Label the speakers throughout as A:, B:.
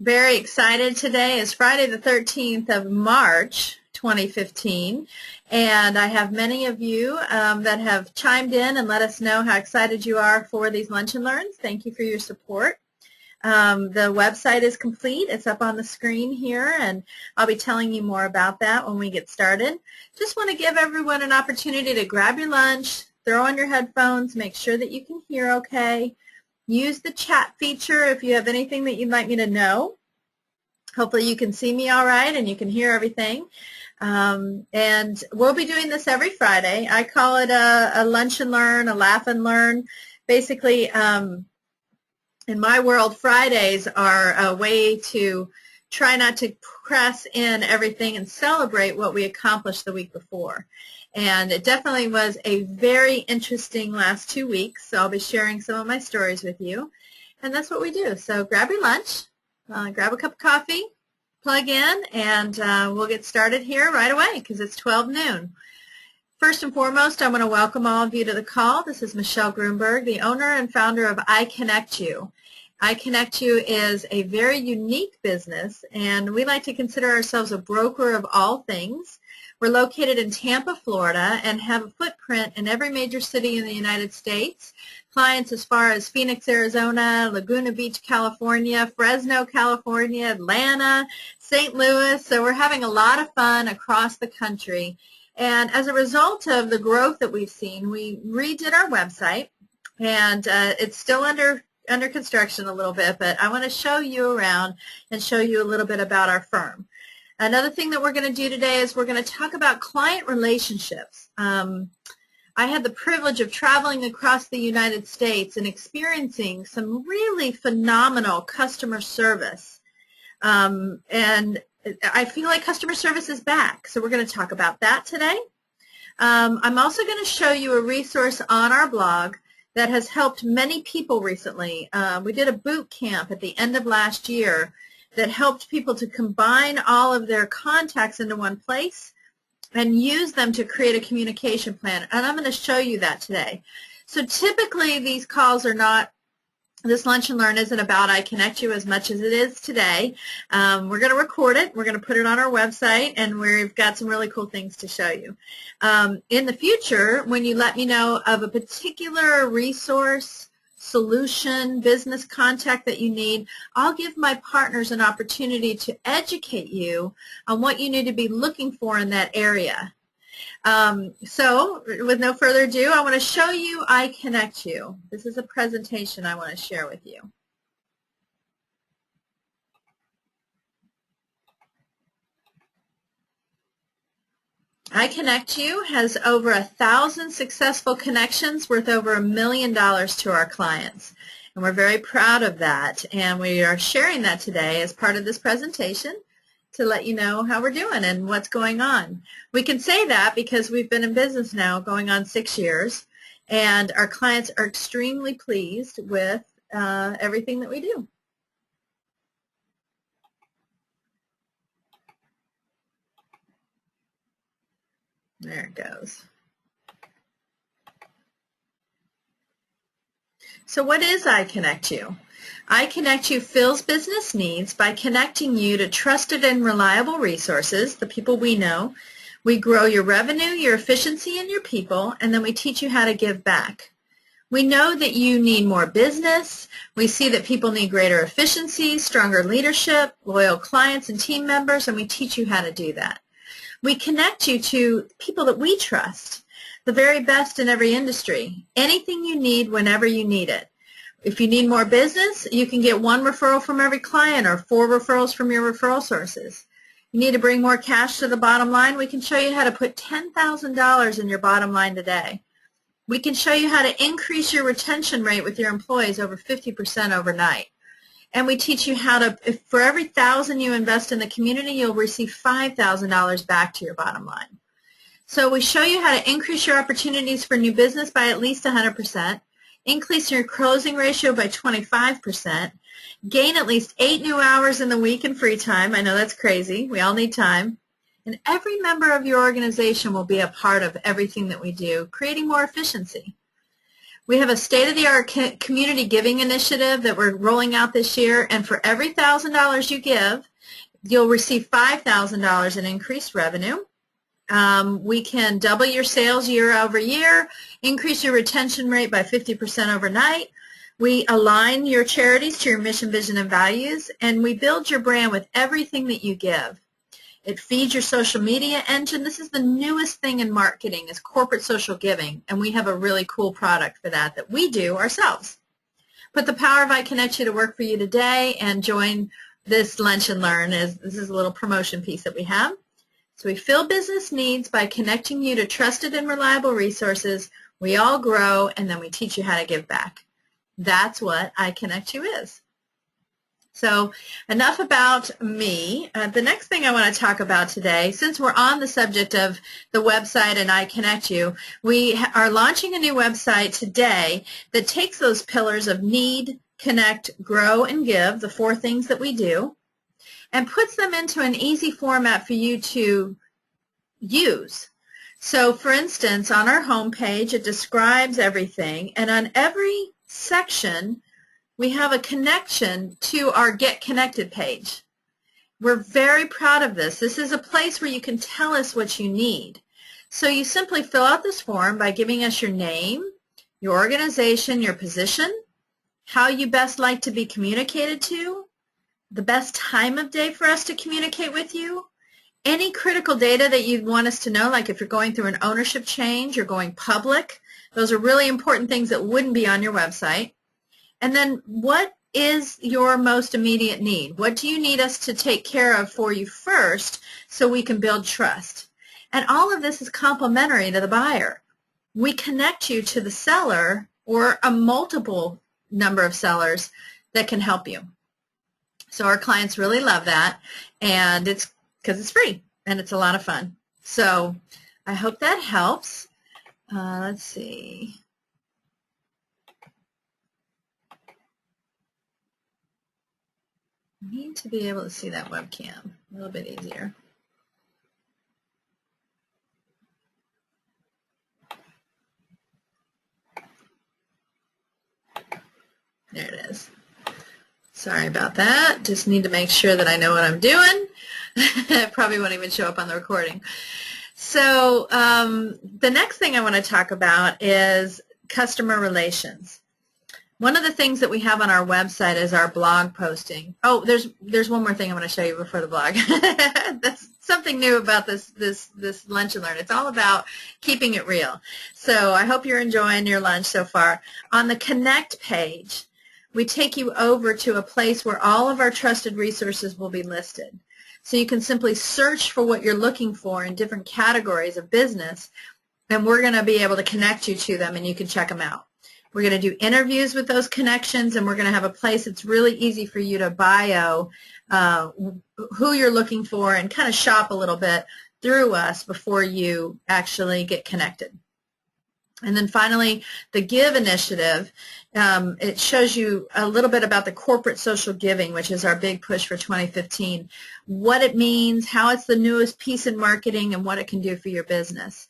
A: Very excited. Today is Friday the 13th of March, 2015, and I have many of you that have chimed in and let us know how excited you are for these Lunch and Learns. Thank you for your support. The website is complete. It's up on the screen here, and I'll be telling you more about that when we get started. Just want to give everyone an opportunity to grab your lunch, throw on your headphones, make sure that you can hear okay. Use the chat feature if you have anything that you'd like me to know. Hopefully you can see me all right and you can hear everything. And we'll be doing this every Friday. I call it a lunch and learn, a laugh and learn. Basically, in my world, Fridays are a way to try not to press in everything and celebrate what we accomplished the week before. And it definitely was a very interesting last 2 weeks, so I'll be sharing some of my stories with you. And that's what we do. So grab your lunch, grab a cup of coffee, plug in, and we'll get started here right away because it's 12 noon. First and foremost, I want to welcome all of you to the call. This is Michelle Grunberg, the owner and founder of iConnectU. iConnectU is a very unique business, and we like to consider ourselves a broker of all things. We're located in Tampa, Florida, and have a footprint in every major city in the United States. Clients as far as Phoenix, Arizona, Laguna Beach, California, Fresno, California, Atlanta, St. Louis. So we're having a lot of fun across the country. And as a result of the growth that we've seen, we redid our website, and it's still under construction a little bit, but I want to show you around and show you a little bit about our firm. Another thing that we're going to do today is we're going to talk about client relationships. I had the privilege of traveling across the United States and experiencing some really phenomenal customer service. And I feel like customer service is back, so we're going to talk about that today. I'm also going to show you a resource on our blog that has helped many people recently. We did a boot camp at the end of last year that helped people to combine all of their contacts into one place and use them to create a communication plan. And I'm going to show you that today. So typically these calls are not, this Lunch and Learn isn't about iConnectU as much as it is today. We're going to record it. We're going to put it on our website, and we've got some really cool things to show you. In the future, when you let me know of a particular resource, solution, business contact that you need, I'll give my partners an opportunity to educate you on what you need to be looking for in that area. So with no further ado, I want to show you iConnectU. This is a presentation I want to share with you. iConnectU has over 1,000 successful connections worth over $1 million to our clients. And we're very proud of that. And we are sharing that today as part of this presentation to let you know how we're doing and what's going on. We can say that because we've been in business now going on 6 years, and our clients are extremely pleased with everything that we do. There it goes. So what is iConnectU? iConnectU fills business needs by connecting you to trusted and reliable resources, the people we know. We grow your revenue, your efficiency, and your people, and then we teach you how to give back. We know that you need more business. We see that people need greater efficiency, stronger leadership, loyal clients and team members, and we teach you how to do that. We connect you to people that we trust, the very best in every industry. Anything you need whenever you need it. If you need more business, you can get 1 referral from every client or 4 referrals from your referral sources. You need to bring more cash to the bottom line, we can show you how to put $10,000 in your bottom line today. We can show you how to increase your retention rate with your employees over 50% overnight. And we teach you how to, if for every $1,000 you invest in the community, you'll receive $5,000 back to your bottom line. So we show you how to increase your opportunities for new business by at least 100%, increase your closing ratio by 25%, gain at least 8 new hours in the week in free time. I know that's crazy. We all need time. And every member of your organization will be a part of everything that we do, creating more efficiency. We have a state-of-the-art community giving initiative that we're rolling out this year, and for every $1,000 you give, you'll receive $5,000 in increased revenue. We can double your sales year over year, increase your retention rate by 50% overnight. We align your charities to your mission, vision, and values, and we build your brand with everything that you give. It feeds your social media engine. This is the newest thing in marketing, is corporate social giving, and we have a really cool product for that we do ourselves. Put the power of iConnect You to work for you today and join this Lunch and Learn. This is a little promotion piece that we have. So we fill business needs by connecting you to trusted and reliable resources. We all grow, and then we teach you how to give back. That's what iConnect You is. So enough about me. The next thing I want to talk about today, since we're on the subject of the website and iConnect You, we are launching a new website today that takes those pillars of need, connect, grow, and give, the 4 things that we do, and puts them into an easy format for you to use. So for instance, on our homepage, it describes everything, and on every section, we have a connection to our Get Connected page. We're very proud of this. This is a place where you can tell us what you need. So you simply fill out this form by giving us your name, your organization, your position, how you best like to be communicated to, the best time of day for us to communicate with you, any critical data that you'd want us to know, like if you're going through an ownership change, you're going public. Those are really important things that wouldn't be on your website. And then what is your most immediate need? What do you need us to take care of for you first so we can build trust? And all of this is complementary to the buyer. We connect you to the seller or a multiple number of sellers that can help you. So our clients really love that, and it's because it's free and it's a lot of fun. So I hope that helps. Let's see. I need to be able to see that webcam a little bit easier. There it is. Sorry about that. Just need to make sure that I know what I'm doing. It probably won't even show up on the recording. So the next thing I want to talk about is customer relations. One of the things that we have on our website is our blog posting. Oh, there's one more thing I want to show you before the blog. That's something new about this Lunch and Learn. It's all about keeping it real. So I hope you're enjoying your lunch so far. On the Connect page, we take you over to a place where all of our trusted resources will be listed. So you can simply search for what you're looking for in different categories of business, and we're going to be able to connect you to them, and you can check them out. We're going to do interviews with those connections, and we're going to have a place that's really easy for you to bio who you're looking for and kind of shop a little bit through us before you actually get connected. And then finally, the Give initiative, it shows you a little bit about the corporate social giving, which is our big push for 2015, what it means, how it's the newest piece in marketing, and what it can do for your business.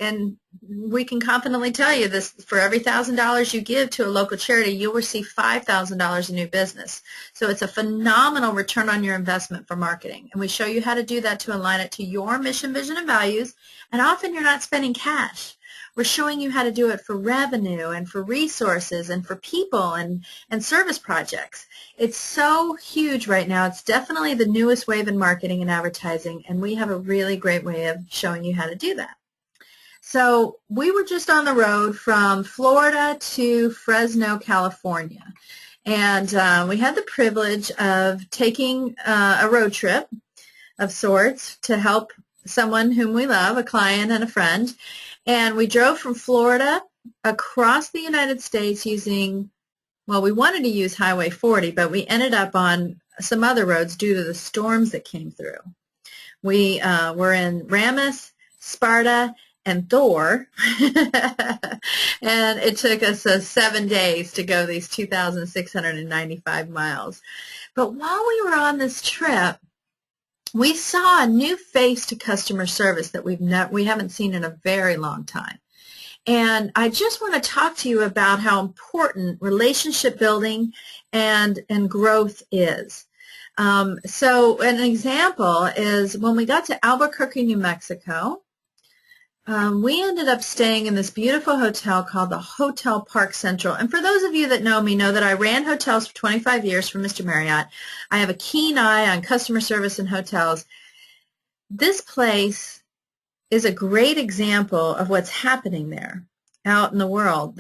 A: And we can confidently tell you this, for every $1,000 you give to a local charity, you'll receive $5,000 in new business. So it's a phenomenal return on your investment for marketing. And we show you how to do that to align it to your mission, vision, and values. And often you're not spending cash. We're showing you how to do it for revenue and for resources and for people and service projects. It's so huge right now. It's definitely the newest wave in marketing and advertising, and we have a really great way of showing you how to do that. So we were just on the road from Florida to Fresno, California, and we had the privilege of taking a road trip of sorts to help someone whom we love, a client and a friend, and we drove from Florida across the United States using, well, we wanted to use Highway 40, but we ended up on some other roads due to the storms that came through. We were in Ramis, Sparta, and Thor, and it took us 7 days to go these 2,695 miles. But while we were on this trip, we saw a new face to customer service that we haven't seen in a very long time. And I just want to talk to you about how important relationship building and growth is. So an example is when we got to Albuquerque, New Mexico, we ended up staying in this beautiful hotel called the Hotel Park Central. And for those of you that know me know that I ran hotels for 25 years for Mr. Marriott. I have a keen eye on customer service in hotels. This place is a great example of what's happening there out in the world.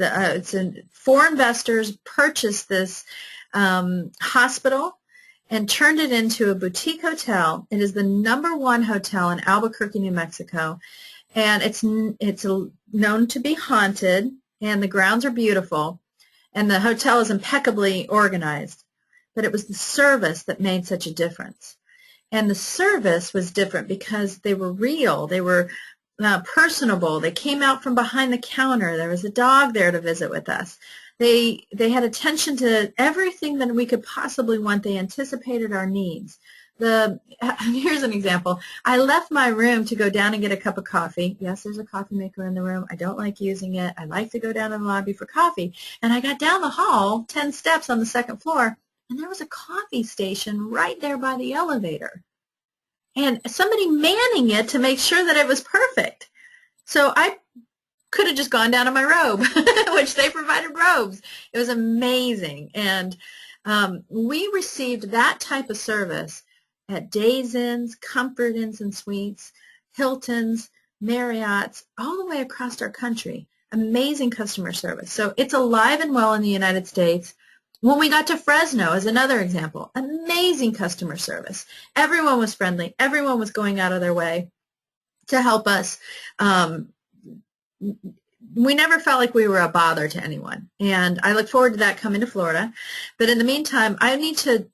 A: Four investors purchased this hospital and turned it into a boutique hotel. It is the #1 hotel in Albuquerque, New Mexico. And it's known to be haunted, and the grounds are beautiful, and the hotel is impeccably organized. But it was the service that made such a difference. And the service was different because they were real. They were personable. They came out from behind the counter. There was a dog there to visit with us. They had attention to everything that we could possibly want. They anticipated our needs. Here's an example. I left my room to go down and get a cup of coffee. Yes, there's a coffee maker in the room. I don't like using it. I like to go down in the lobby for coffee. And I got down the hall, 10 steps on the 2nd floor, and there was a coffee station right there by the elevator. And somebody manning it to make sure that it was perfect. So I could have just gone down in my robe, which they provided robes. It was amazing. And we received that type of service at Days Inns, Comfort Inns and Suites, Hiltons, Marriotts, all the way across our country. Amazing customer service. So it's alive and well in the United States. When we got to Fresno, as another example, amazing customer service. Everyone was friendly. Everyone was going out of their way to help us. We never felt like we were a bother to anyone, and I look forward to that coming to Florida. But in the meantime, I need to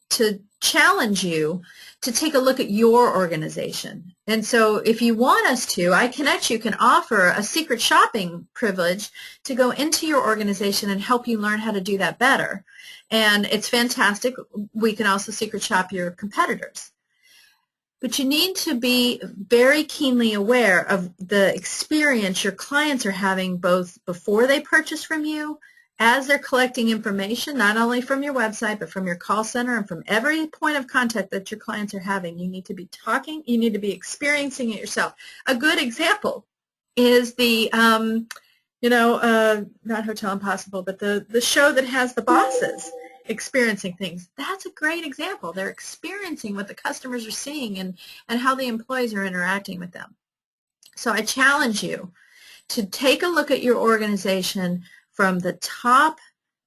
A: challenge you to take a look at your organization. And so if you want us to, iConnect You can offer a secret shopping privilege to go into your organization and help you learn how to do that better. And it's fantastic. We can also secret shop your competitors. But you need to be very keenly aware of the experience your clients are having both before they purchase from you, as they're collecting information, not only from your website, but from your call center and from every point of contact that your clients are having. You need to be talking. You need to be experiencing it yourself. A good example is the, not Hotel Impossible, but the show that has the bosses experiencing things. That's a great example. They're experiencing what the customers are seeing and how the employees are interacting with them. So I challenge you to take a look at your organization from the top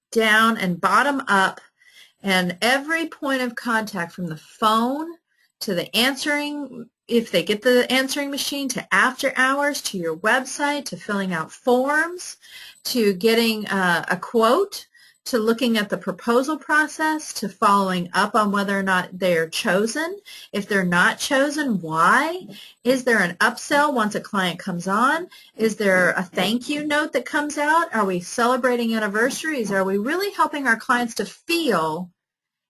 A: down and bottom up, and every point of contact from the phone to the answering, if they get the answering machine, to after hours, to your website, to filling out forms, to getting a quote, to looking at the proposal process, to following up on whether or not they're chosen. If they're not chosen, why? Is there an upsell once a client comes on? Is there a thank you note that comes out? Are we celebrating anniversaries? Are we really helping our clients to feel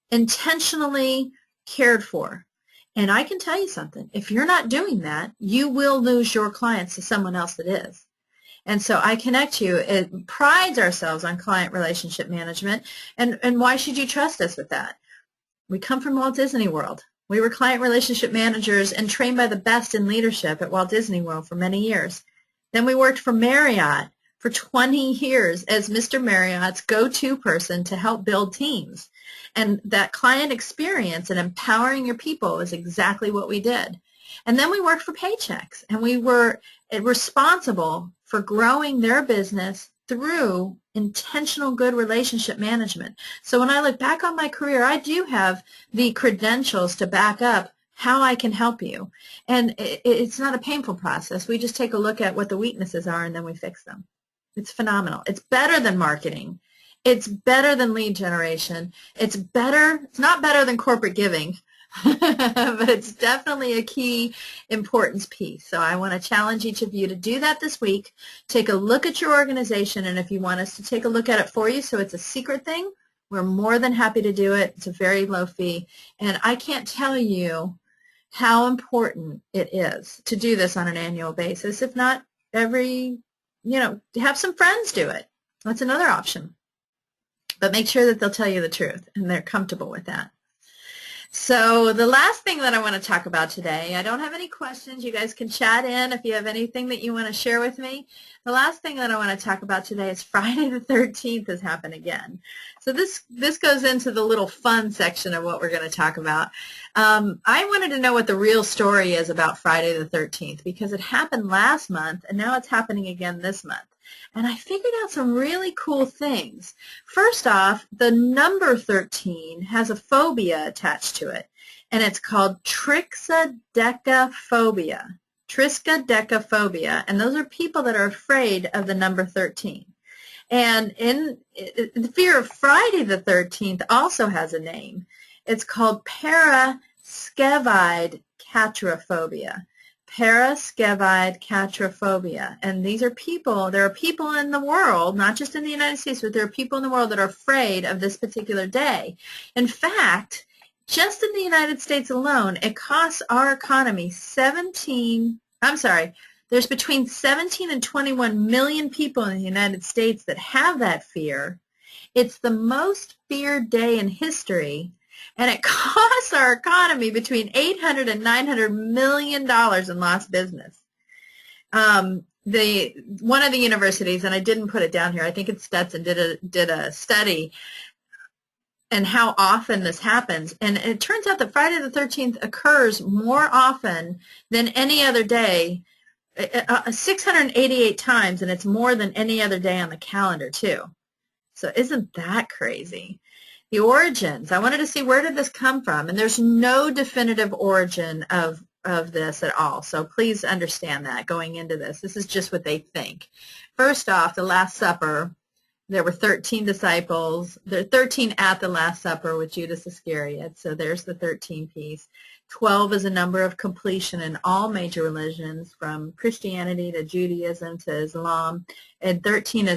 A: intentionally cared for? And I can tell you something. If you're not doing that, you will lose your clients to someone else that is. And so iConnect You, it prides ourselves on client relationship management. And why should you trust us with that? We come from Walt Disney World. We were client relationship managers and trained by the best in leadership at Walt Disney World for many years. Then we worked for Marriott for 20 years as Mr. Marriott's go-to person to help build teams. And that client experience and empowering your people is exactly what we did. And then we worked for Paychex, and we were responsible for growing their business through intentional good relationship management. So when I look back on my career, I do have the credentials to back up how I can help you. And it's not a painful process. We just take a look at what the weaknesses are, and then we fix them. It's phenomenal. It's better than marketing. It's better than lead generation. It's not better than corporate giving. But it's definitely a key importance piece. So I want to challenge each of you to do that this week. Take a look at your organization, and if you want us to take a look at it for you so it's a secret thing, we're more than happy to do it. It's a very low fee. And I can't tell you how important it is to do this on an annual basis, if not every have some friends do it. That's another option. But make sure that they'll tell you the truth and they're comfortable with that. So the last thing that I want to talk about today, I don't have any questions. You guys can chat in if you have anything that you want to share with me. The last thing that I want to talk about today is Friday the 13th has happened again. So this goes into the little fun section of what we're going to talk about. I wanted to know what the real story is about Friday the 13th because it happened last month and now it's happening again this month. And I figured out some really cool things. First off, the number 13 has a phobia attached to it, and it's called triskaidekaphobia. Triskaidekaphobia, and those are people that are afraid of the number 13. And the fear of Friday the 13th also has a name. It's called Paraskevidekatrophobia. Paraskevidekatrophobia. And these are people, there are people in the world, not just in the United States, but there are people in the world that are afraid of this particular day. In fact, just in the United States alone, it costs our economy there's between 17 and 21 million people in the United States that have that fear. It's the most feared day in history. And it costs our economy between $800 and $900 million in lost business. One of the universities, and I didn't put it down here, I think it's Stetson, did a study and how often this happens. And it turns out that Friday the 13th occurs more often than any other day, 688 times, and it's more than any other day on the calendar too. So isn't that crazy? The origins, I wanted to see where did this come from, and there's no definitive origin of this at all, so please understand that going into this. This is just what they think. First off, the Last Supper, there were 13 disciples. There are 13 at the Last Supper with Judas Iscariot, so there's the 13 piece. 12 is a number of completion in all major religions, from Christianity to Judaism to Islam, and 13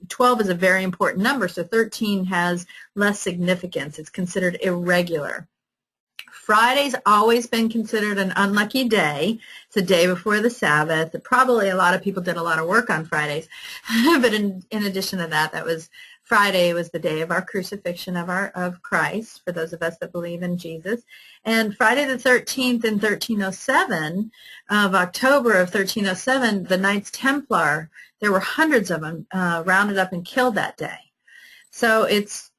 A: 12 is a very important number, so 13 has less significance. It's considered irregular. Friday's always been considered an unlucky day. It's the day before the Sabbath. Probably a lot of people did a lot of work on Fridays, but in addition to that, Friday was the day of our crucifixion of Christ, for those of us that believe in Jesus. And Friday the 13th in 1307 of October of 1307, the Knights Templar, there were hundreds of them rounded up and killed that day. So it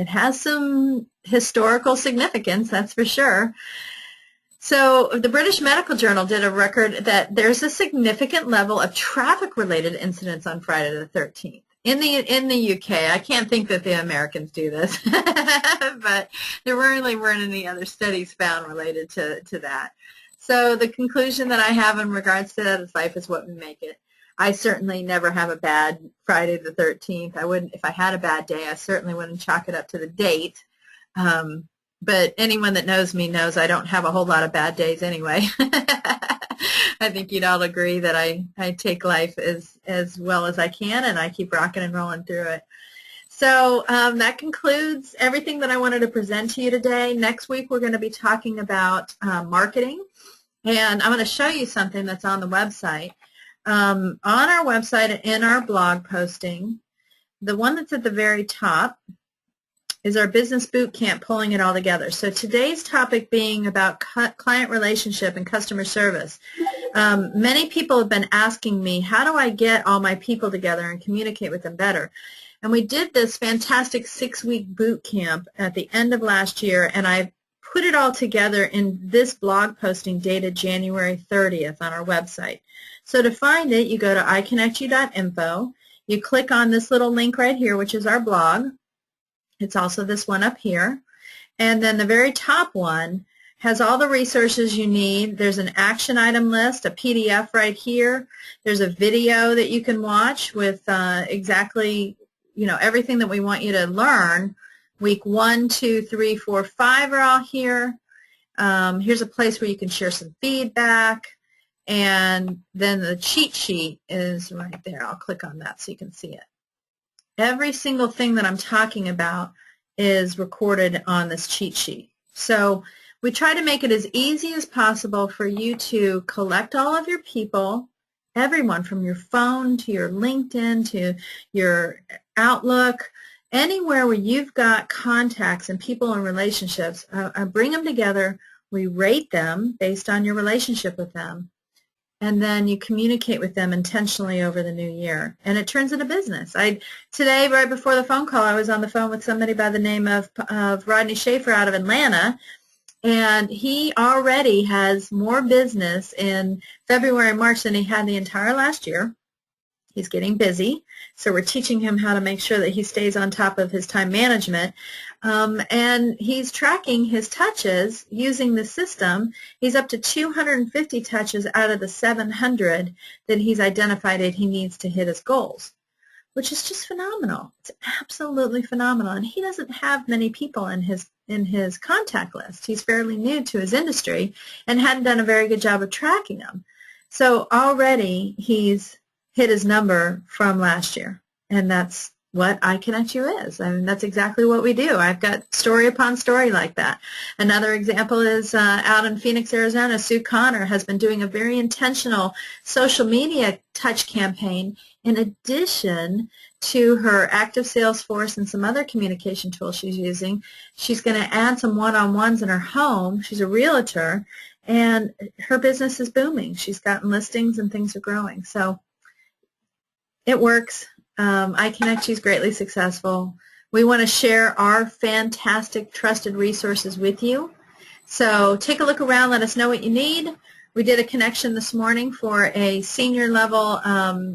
A: has some historical significance, that's for sure. So the British Medical Journal did a record that there's a significant level of traffic-related incidents on Friday the 13th. In the UK, I can't think that the Americans do this, but there really weren't any other studies found related to that. So the conclusion that I have in regards to that is life is what we make it. I certainly never have a bad Friday the 13th. I wouldn't, if I had a bad day, I certainly wouldn't chalk it up to the date. But anyone that knows me knows I don't have a whole lot of bad days anyway. I think you'd all agree that I take life as well as I can, and I keep rocking and rolling through it. So that concludes everything that I wanted to present to you today. Next week we're going to be talking about marketing, and I'm going to show you something that's on the website. On our website, in our blog posting, the one that's at the very top is our business boot camp, pulling it all together. So today's topic being about client relationship and customer service. Many people have been asking me, how do I get all my people together and communicate with them better? And we did this fantastic 6-week boot camp at the end of last year, and I put it all together in this blog posting dated January 30th on our website. So to find it, you go to iConnectYou.info. You click on this little link right here, which is our blog. It's also this one up here. And then the very top one has all the resources you need. There's an action item list, a PDF right here. There's a video that you can watch with exactly, everything that we want you to learn. Week 1, 2, 3, 4, 5 are all here. Here's a place where you can share some feedback. And then the cheat sheet is right there. I'll click on that so you can see it. Every single thing that I'm talking about is recorded on this cheat sheet. So we try to make it as easy as possible for you to collect all of your people, everyone from your phone to your LinkedIn to your Outlook, anywhere where you've got contacts and people and relationships, I bring them together. We rate them based on your relationship with them, and then you communicate with them intentionally over the new year, and it turns into business. Today, right before the phone call, I was on the phone with somebody by the name of Rodney Schaefer out of Atlanta, and he already has more business in February and March than he had the entire last year. He's getting busy, so we're teaching him how to make sure that he stays on top of his time management. And he's tracking his touches using the system. He's up to 250 touches out of the 700 that he's identified that he needs to hit his goals, which is just phenomenal. It's absolutely phenomenal. And he doesn't have many people in his contact list. He's fairly new to his industry and hadn't done a very good job of tracking them. So already he's hit his number from last year, and that's what iConnectU is. I mean, that's exactly what we do. I've got story upon story like that. Another example is out in Phoenix, Arizona, Sue Connor has been doing a very intentional social media touch campaign in addition to her active Salesforce and some other communication tools she's using. She's going to add some one-on-ones in her home. She's a realtor, and her business is booming. She's gotten listings and things are growing. So it works. iConnectU is greatly successful. We want to share our fantastic, trusted resources with you. So take a look around. Let us know what you need. We did a connection this morning for a senior level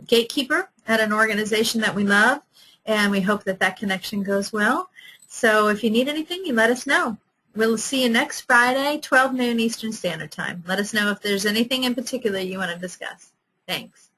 A: gatekeeper at an organization that we love, and we hope that that connection goes well. So if you need anything, you let us know. We'll see you next Friday, 12 noon Eastern Standard Time. Let us know if there's anything in particular you want to discuss. Thanks.